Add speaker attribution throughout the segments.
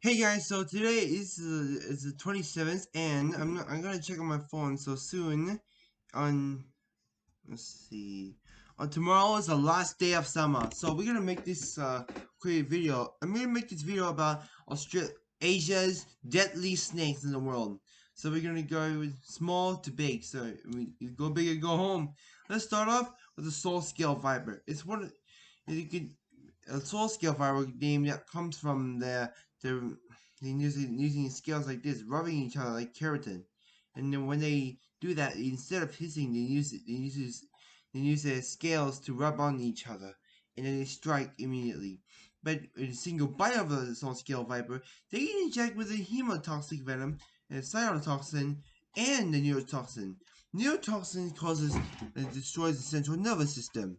Speaker 1: Hey guys, so today is the 27th, and I'm gonna check on my phone. So soon, on let's see, on tomorrow is the last day of summer. So we're gonna make this quick video. I'm gonna make this video about Asia's deadliest snakes in the world. So we're gonna go with small to big. So we go big or go home. Let's start off with the soul scale viper. It's one of you could a soul scale viper name that comes from the using scales like this, rubbing each other like keratin. And then when they do that, instead of hissing, they use their scales to rub on each other, and then they strike immediately. But in a single bite of a soul scale viper, they can inject with a hemotoxic venom, and a cytotoxin, and the neurotoxin. Neurotoxin causes and destroys the central nervous system.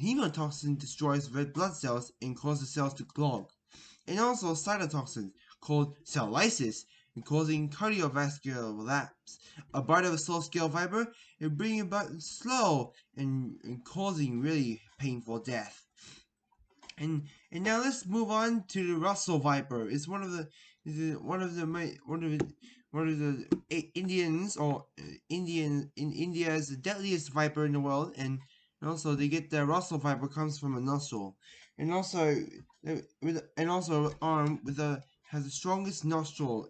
Speaker 1: Hemotoxin destroys red blood cells and causes cells to clog. And also cytotoxins called cell lysis and causing cardiovascular relapse. A bite of a slow scale viper and bringing about slow and causing really painful death. And now let's move on to the Russell viper. It's one of the Indians or Indian in India is the deadliest viper in the world, and also they get the Russell viper comes from a nostril, and also and also armed with a has the strongest nostril,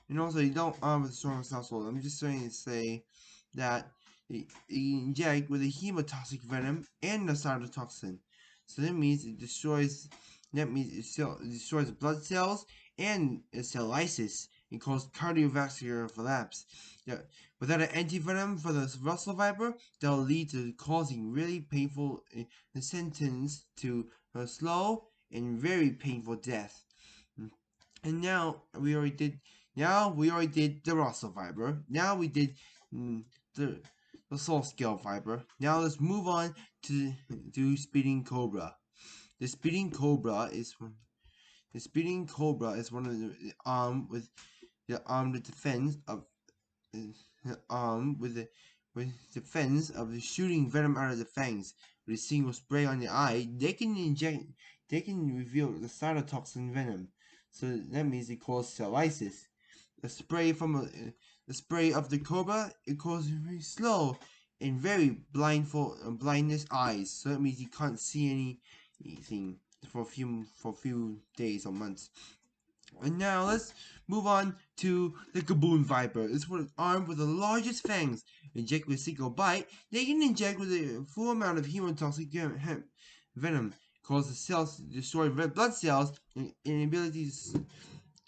Speaker 1: and also you don't arm with the strongest nostril. I'm just trying to say that you inject with a hemotoxic venom and a cytotoxin. So that means it destroys. That means it destroys blood cells and cell lysis and causes cardiovascular collapse. Yeah, without an antivenom for the Russell viper, that will lead to causing really painful sentence to a slow and very painful death. And now we already did the Russell viper. Now we did mm, the the soul scale viper. Now let's move on to speeding cobra. The speeding cobra is one of the armed with defense of with defense of the shooting venom out of the fangs. With a single spray on the eye, they can reveal the cytotoxin venom. So that means it causes cell lysis. The spray of the cobra, it causes very slow and very blindness eyes. So that means you can't see anything for a few days or months. And now let's move on to the Gaboon Viper. It's armed with the largest fangs. Inject with a single bite, they can inject with a full amount of hemotoxic venom. Cause the cells to destroy red blood cells and inabilities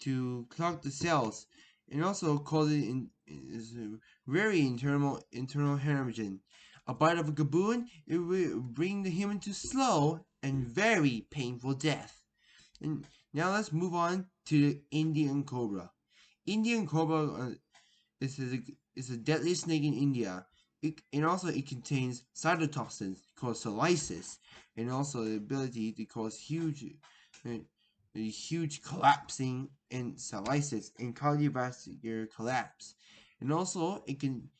Speaker 1: to clog the cells. And also causes is a very internal hemorrhage. A bite of a gaboon, it will bring the human to slow and very painful death. And now let's move on to the Indian cobra. Indian cobra is the deadliest snake in India. And also it contains cytotoxins called salicylic, and also the ability to cause huge collapsing and salicylic and cardiovascular collapse. And also it can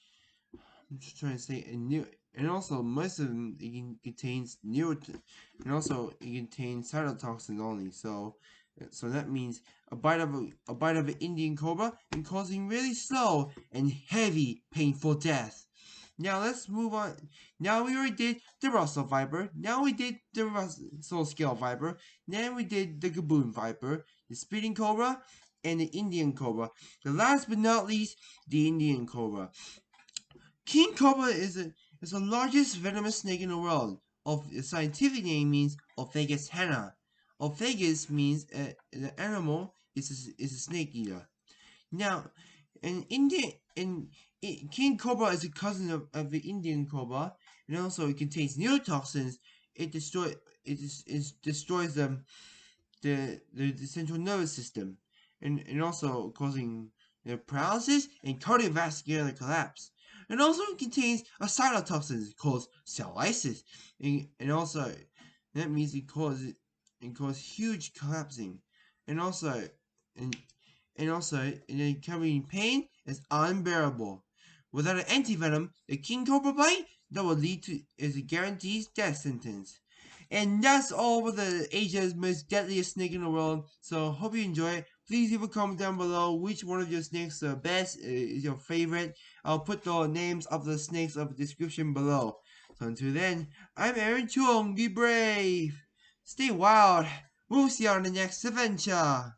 Speaker 1: I'm just trying to say a new and also most of them contains and also it contains cytotoxins only. So that means a bite of an Indian cobra and causing really slow and heavy painful death. Now let's move on. Now we already did the Russell Viper. Now we did the Russell Scale Viper. Then we did the Gaboon Viper, the Speeding Cobra, and the Indian Cobra. The last but not least, the Indian Cobra. King cobra is the largest venomous snake in the world. Of the scientific name means Ophagus hana. Ophagus means the animal is a snake eater. Now, an Indian and king cobra is a cousin of the Indian cobra, and also it contains neurotoxins. It destroys the central nervous system, and also causing paralysis and cardiovascular collapse. It also contains a cytotoxin called cell lysis, and also that means it causes huge collapsing, and also and and then carrying pain is unbearable. Without an antivenom, the king cobra bite that will lead to is a guaranteed death sentence. And that's all with the Asia's most deadliest snake in the world. So hope you enjoy it. Please leave a comment down below which one of your snakes the best is your favorite. I'll put the names of the snakes of the description below. So until then, I'm Aaron Chung. Be brave. Stay wild. We'll see you on the next adventure.